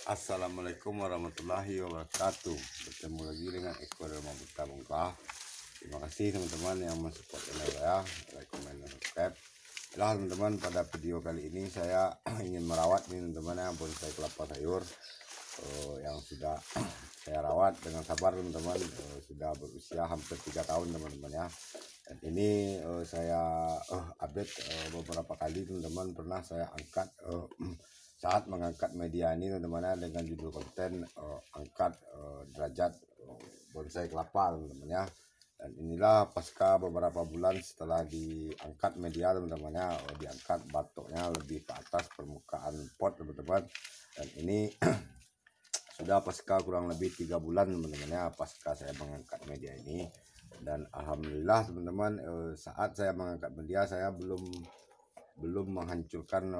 Assalamualaikum warahmatullahi wabarakatuh. Bertemu lagi dengan Eko dari Mabuta Bongkah. Terima kasih teman-teman yang mensupport channel saya, like, comment, dan subscribe. Nah teman-teman, pada video kali ini saya ingin merawat nih teman-teman ya, bonsai kelapa sayur yang sudah saya rawat dengan sabar teman-teman. Sudah berusia hampir 3 tahun teman-teman ya. Dan ini saya update beberapa kali teman-teman. Pernah saya angkat saat mengangkat media ini teman-teman dengan judul konten angkat derajat bonsai kelapa teman-teman ya. Dan inilah pasca beberapa bulan setelah diangkat media teman-teman ya, diangkat batoknya lebih ke atas permukaan pot teman-teman. Dan ini sudah pasca kurang lebih 3 bulan teman-teman ya, pasca saya mengangkat media ini. Dan alhamdulillah teman-teman, saat saya mengangkat media saya belum menghancurkan,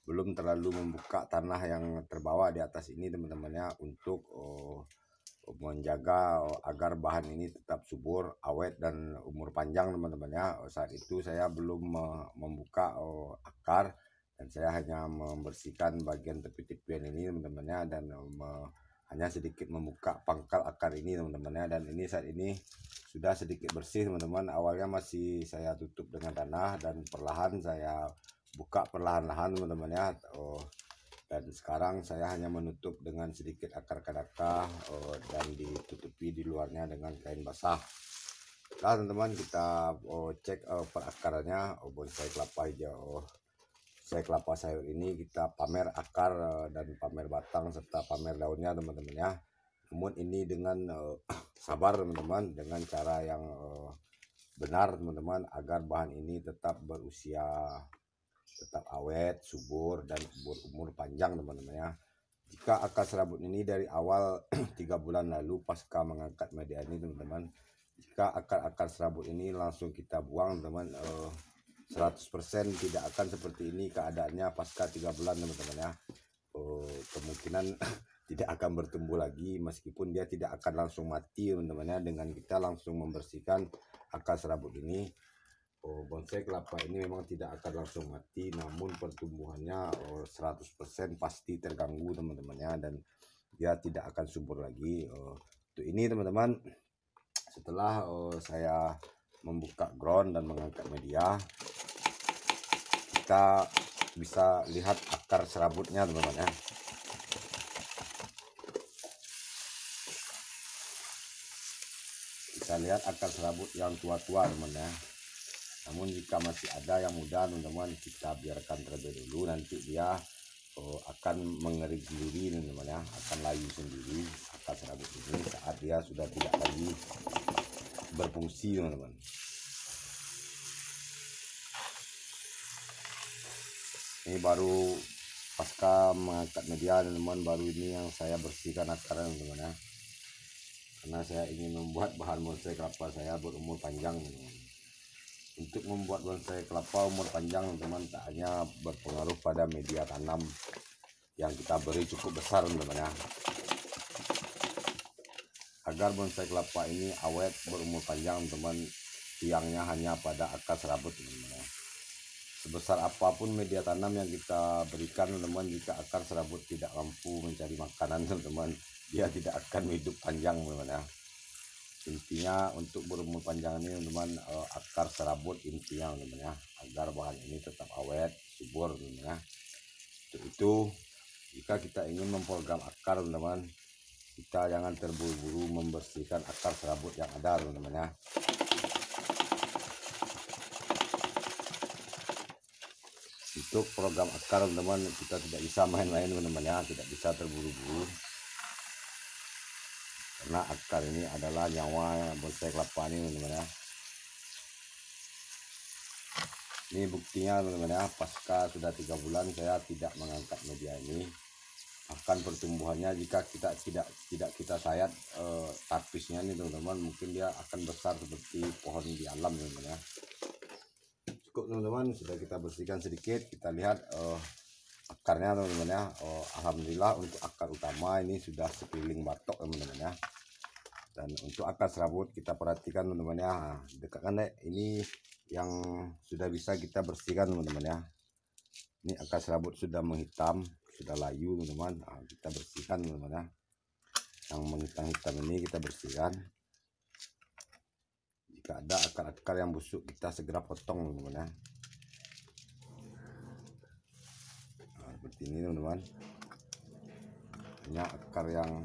belum terlalu membuka tanah yang terbawa di atas ini teman-teman ya, untuk menjaga agar bahan ini tetap subur, awet, dan umur panjang teman-teman ya. Saat itu saya belum membuka akar, dan saya hanya membersihkan bagian tepi-tepian ini teman-teman ya, dan hanya sedikit membuka pangkal akar ini teman-teman ya. Dan ini saat ini sudah sedikit bersih teman-teman. Awalnya masih saya tutup dengan tanah dan perlahan saya buka perlahan-lahan teman-teman ya. Dan sekarang saya hanya menutup dengan sedikit akar kadaka dan ditutupi di luarnya dengan kain basah. Nah teman-teman, kita cek perakarannya bonsai kelapa hijau, bonsai kelapa sayur ini. Kita pamer akar dan pamer batang serta pamer daunnya teman-teman ya. Namun ini dengan sabar teman-teman, dengan cara yang benar teman-teman, agar bahan ini tetap berusia, tetap awet, subur, dan berumur panjang teman-teman ya. Jika akar serabut ini dari awal 3 bulan lalu pasca mengangkat media ini teman-teman, jika akar-akar serabut ini langsung kita buang teman, 100% tidak akan seperti ini keadaannya pasca 3 bulan teman-teman ya. Kemungkinan tidak akan bertumbuh lagi, meskipun dia tidak akan langsung mati teman-teman ya. Dengan kita langsung membersihkan akar serabut ini, bonsai kelapa ini memang tidak akan langsung mati, namun pertumbuhannya 100% pasti terganggu teman-teman ya, dan dia tidak akan subur lagi. Untuk ini teman-teman, setelah saya membuka ground dan mengangkat media, kita bisa lihat akar serabutnya teman-teman ya. Kita lihat akar serabut yang tua-tua teman-teman ya. Namun jika masih ada yang muda teman-teman, kita biarkan terlebih dulu, nanti dia akan mengering sendiri teman-teman ya, akan layu sendiri akar serabut ini saat dia sudah tidak lagi berfungsi teman-teman. Ini baru pasca mengangkat media teman-teman, baru ini yang saya bersihkan akarnya teman-teman ya, karena saya ingin membuat bahan bonsai kelapa saya berumur panjang teman-teman. Untuk membuat bonsai kelapa umur panjang teman-teman, tak hanya berpengaruh pada media tanam yang kita beri cukup besar teman-teman ya. Agar bonsai kelapa ini awet berumur panjang teman, tiangnya hanya pada akar serabut teman-teman ya. Sebesar apapun media tanam yang kita berikan teman-teman, jika akar serabut tidak mampu mencari makanan teman-teman, dia tidak akan hidup panjang teman-teman ya. Intinya untuk berumur panjang ini teman-teman, akar serabut intinya teman-teman ya, agar bahan ini tetap awet, subur teman-teman ya. Untuk itu, jika kita ingin memprogram akar teman-teman, kita jangan terburu-buru membersihkan akar serabut yang ada teman-teman ya. Untuk program akar teman-teman, kita tidak bisa main-main teman-teman ya, tidak bisa terburu-buru, karena akar ini adalah nyawa bonsai kelapa ini teman-teman ya. Ini buktinya teman-teman ya, pasca sudah 3 bulan saya tidak mengangkat media ini. Bahkan pertumbuhannya jika kita tidak kita sayat tapisnya ini teman-teman, mungkin dia akan besar seperti pohon di alam teman-teman ya. Cukup teman-teman, sudah kita bersihkan sedikit, kita lihat akarnya teman-teman ya. Alhamdulillah untuk akar utama ini sudah sekeliling batok teman-teman ya. Dan untuk akar serabut kita perhatikan teman-teman ya, dekatkan deh, ini yang sudah bisa kita bersihkan teman-teman ya. Ini akar serabut sudah menghitam, sudah layu teman-teman. Nah, kita bersihkan teman-teman ya. Yang menghitam-hitam ini kita bersihkan. Jika ada akar-akar yang busuk kita segera potong teman-teman ya. Nah, seperti ini teman-teman. Hanya akar yang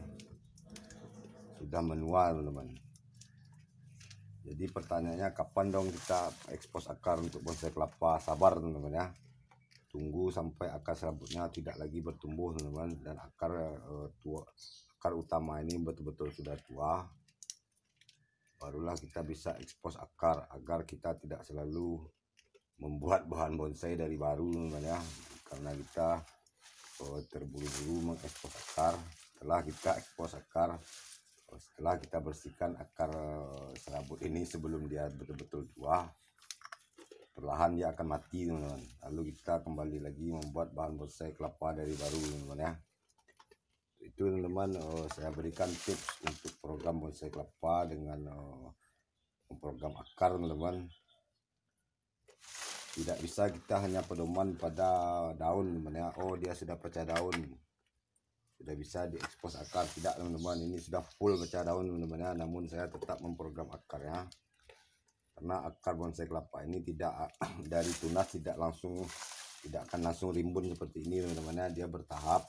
sudah menua teman-teman. Jadi pertanyaannya kapan dong kita ekspos akar untuk bonsai kelapa? Sabar teman-teman ya. Tunggu sampai akar serabutnya tidak lagi bertumbuh teman-teman, dan akar akar utama ini betul-betul sudah tua. Barulah kita bisa ekspos akar agar kita tidak selalu membuat bahan bonsai dari baru teman-teman ya. Karena kita terburu-buru mengekspos akar. Setelah kita ekspos akar, setelah kita bersihkan akar serabut ini sebelum dia betul-betul tua, perlahan dia akan mati teman-teman. Lalu kita kembali lagi membuat bahan bonsai kelapa dari baru teman-teman ya. Itu teman-teman, saya berikan tips untuk program bonsai kelapa dengan program akar teman-teman. Tidak bisa kita hanya pedoman pada daun teman ya. Oh, dia sudah pecah daun, sudah bisa diekspos akar. Tidak teman-teman, ini sudah full pecah daun teman-teman ya. Namun saya tetap memprogram akarnya, karena akar bonsai kelapa ini tidak dari tunas tidak akan langsung rimbun seperti ini teman-teman ya. Dia bertahap.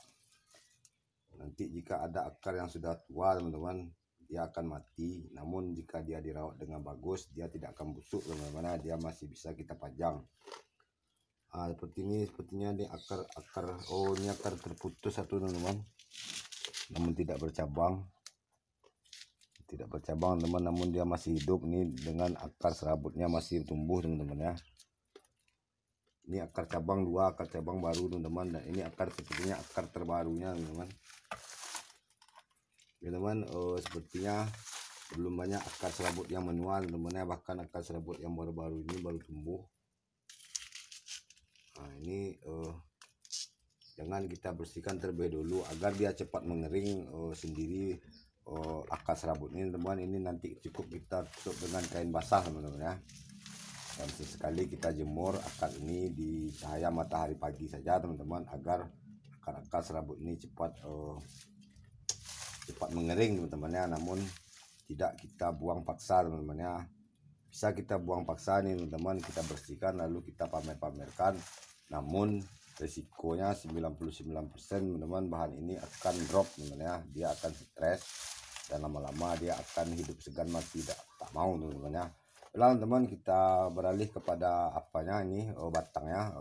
Nanti jika ada akar yang sudah tua teman-teman, dia akan mati. Namun jika dia dirawat dengan bagus, dia tidak akan busuk teman-teman. Dia masih bisa kita pajang. Seperti ini, sepertinya ini akar oh, ini akar terputus satu teman-teman, namun tidak bercabang teman, namun dia masih hidup nih, dengan akar serabutnya masih tumbuh teman-teman ya. Ini akar cabang 2, akar cabang baru teman-teman, dan ini akar sepertinya akar terbarunya teman-teman. Ya teman, sepertinya belum banyak akar serabut yang menua teman-teman ya, bahkan akar serabut yang baru-baru ini baru tumbuh. Nah ini jangan kita bersihkan terlebih dulu agar dia cepat mengering sendiri akar serabut ini teman-teman. Ini nanti cukup kita tutup dengan kain basah teman-teman ya, dan sesekali kita jemur akar ini di cahaya matahari pagi saja teman-teman, agar akar-akar serabut ini cepat mengering teman-teman ya. Namun tidak kita buang paksa teman-teman ya. Bisa kita buang paksa nih teman-teman, kita bersihkan lalu kita pamerkan. Namun resikonya 99% teman-teman, bahan ini akan drop teman-teman ya. Dia akan stres dan lama-lama dia akan hidup segan, masih tak mau teman-teman ya. Lalu teman, kita beralih kepada apanya ini, batangnya.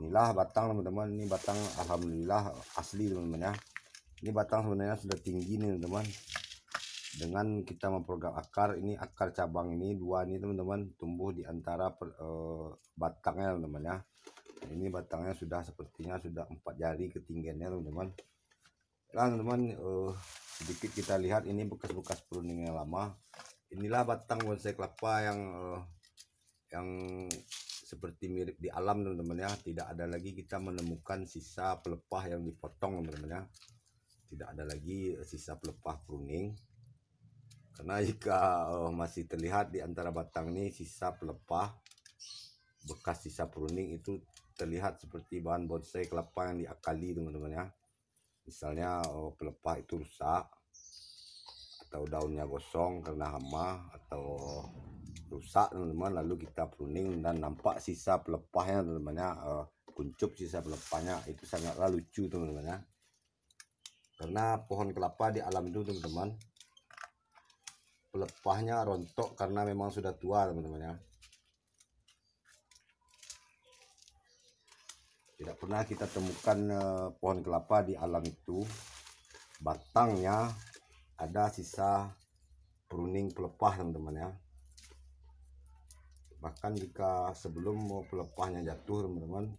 Inilah batang teman-teman, ini batang alhamdulillah asli teman-teman ya. Ini batang sebenarnya sudah tinggi nih teman-teman. Dengan kita memprogram akar, ini akar cabang ini 2 ini teman-teman tumbuh di antara batangnya teman-teman ya. Nah, ini batangnya sudah sepertinya sudah 4 jari ketinggiannya teman-teman. Nah teman-teman, sedikit kita lihat ini bekas-bekas pruning yang lama. Inilah batang bonsai kelapa yang seperti mirip di alam teman-teman ya. Tidak ada lagi kita menemukan sisa pelepah yang dipotong teman-teman ya. Tidak ada lagi sisa pelepah pruning. Karena jika masih terlihat di antara batang ini sisa pelepah, bekas sisa pruning, itu terlihat seperti bahan bonsai kelapa yang diakali teman-teman ya. Misalnya pelepah itu rusak, atau daunnya gosong karena hama, atau rusak teman-teman, lalu kita pruning dan nampak sisa pelepahnya teman-teman ya, kuncup sisa pelepahnya. Itu sangatlah lucu teman-teman ya. Karena pohon kelapa di alam itu teman-teman, pelepahnya rontok karena memang sudah tua teman-teman ya. Tidak pernah kita temukan pohon kelapa di alam itu batangnya ada sisa pruning pelepah teman-teman ya. Bahkan jika sebelum pelepahnya jatuh teman-teman,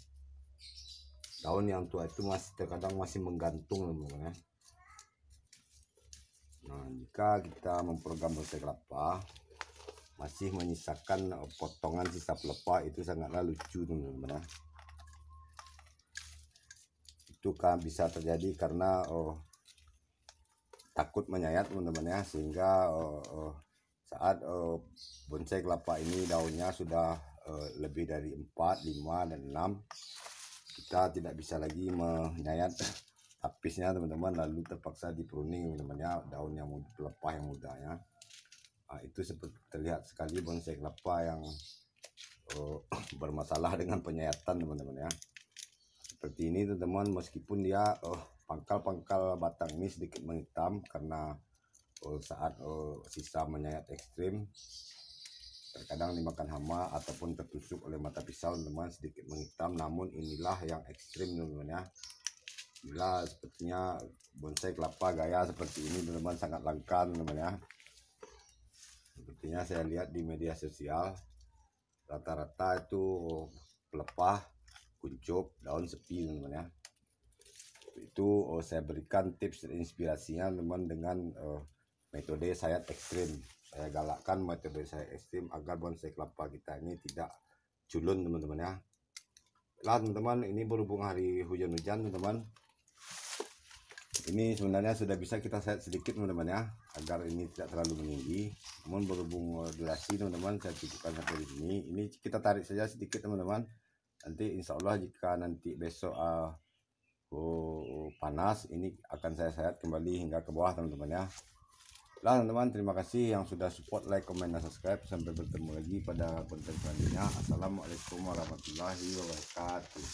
daun yang tua itu terkadang masih menggantung teman-teman ya. Nah, jika kita memprogram bonsai kelapa masih menyisakan potongan sisa pelepah, itu sangatlah lucu teman-teman ya. Itu kan bisa terjadi karena takut menyayat teman-teman ya, sehingga saat bonsai kelapa ini daunnya sudah lebih dari 4, 5, dan 6, kita tidak bisa lagi menyayat tapisnya teman-teman, lalu terpaksa di pruning teman-teman ya, daun yang muda, pelepah yang mudanya. Nah, itu seperti terlihat sekali bonsai kelapa yang bermasalah dengan penyayatan teman-teman ya. Seperti ini teman-teman, meskipun dia pangkal-pangkal batang ini sedikit menghitam karena saat sisa menyayat ekstrim, terkadang dimakan hama ataupun tertusuk oleh mata pisau teman-teman, sedikit menghitam. Namun inilah yang ekstrim teman-teman ya. Inilah sepertinya bonsai kelapa gaya seperti ini teman-teman, sangat langka teman-teman ya. Sepertinya saya lihat di media sosial rata-rata itu pelepah, kuncup, daun sepi teman-teman ya. Itu saya berikan tips dan inspirasinya teman dengan metode sayat ekstrim. Saya galakkan metode sayat ekstrim agar bonsai kelapa kita ini tidak culun teman-teman ya. Lah teman-teman, ini berhubung hari hujan-hujan teman-teman, ini sebenarnya sudah bisa kita sayat sedikit teman-teman ya, agar ini tidak terlalu meninggi. Namun berhubung durasi teman-teman, saya cukupkan sampai di sini. Ini kita tarik saja sedikit teman-teman. Nanti insya Allah jika nanti besok panas, ini akan saya sayat kembali hingga ke bawah teman-teman ya. Lah teman-teman, terima kasih yang sudah support, like, comment, dan subscribe. Sampai bertemu lagi pada konten selanjutnya. Assalamualaikum warahmatullahi wabarakatuh.